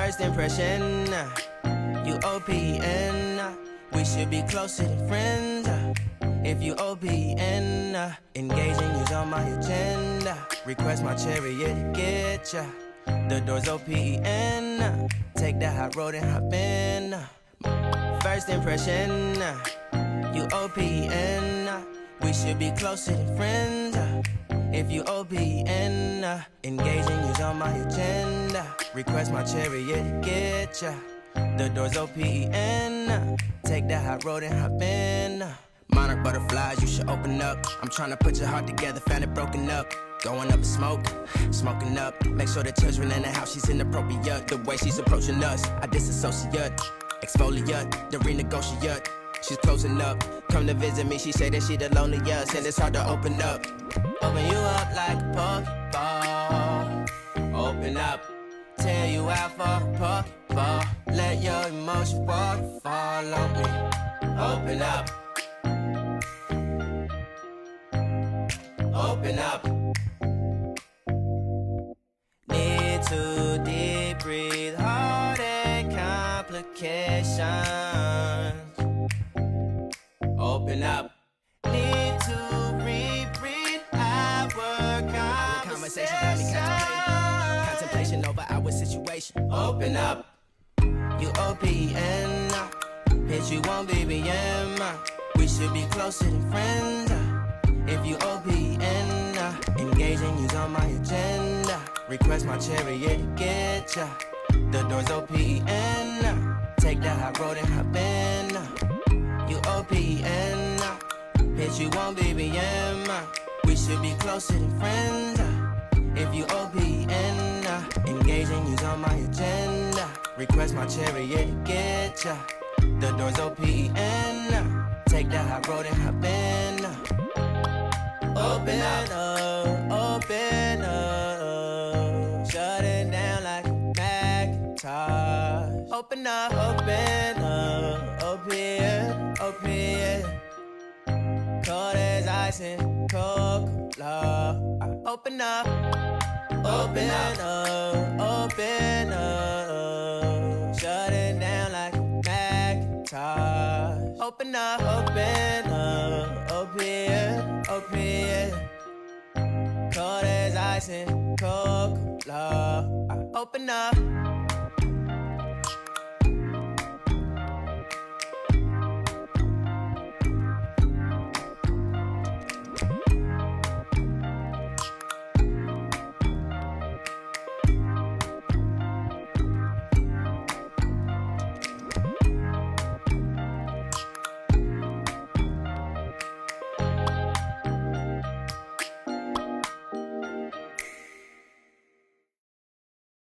First impression, you OPN. We should be closer than friends. If you OPN, engaging you's on my agenda. Request my chariot to get ya. The door's OPN. Take that hot road and hop in. First impression, you OPN. We should be closer than friends. If you OPN, engaging you's on my agenda. Request my chariot to get ya. The door's OPN. Take that hot road and hop in. Monarch butterflies, you should open up. I'm trying to put your heart together, found it broken up. Going up in smoke, smoking up. Make sure the children in the house, she's inappropriate. The way she's approaching us, I disassociate. Exfoliate, the renegotiate. She's closing up, come to visit me. She say that she the loneliest, and it's hard to open up. Open you up like a Pokeball. Open up, tear you out for a Pokeball. Let your emotion waterfall on me. Open up. Open up. Need to deep breathe, heartache complications. Open up. Need to reread our conversation. Got me contemplation over our situation. Open up. You OPN. Bitch, you won't BBM. We should be closer than friends. If you OPN, engaging you's on my agenda. Request my chariot to get ya. The door's OPN. Take that hot road and hop in. You OPN. Bitch, you won't BBM. We should be closer than friends. If you OPN, engaging you's on my agenda. Request my chariot to get ya. The door's OPN. Take that hot road and hop in. Open up, open up. Shut it down like a Macintosh. Open up, open, open. Cold as ice and Coca-Cola. Open up, open up, open up. Shut it down like a Macintosh. Open up, open, open. Cold as ice and Coca-Cola. Open up.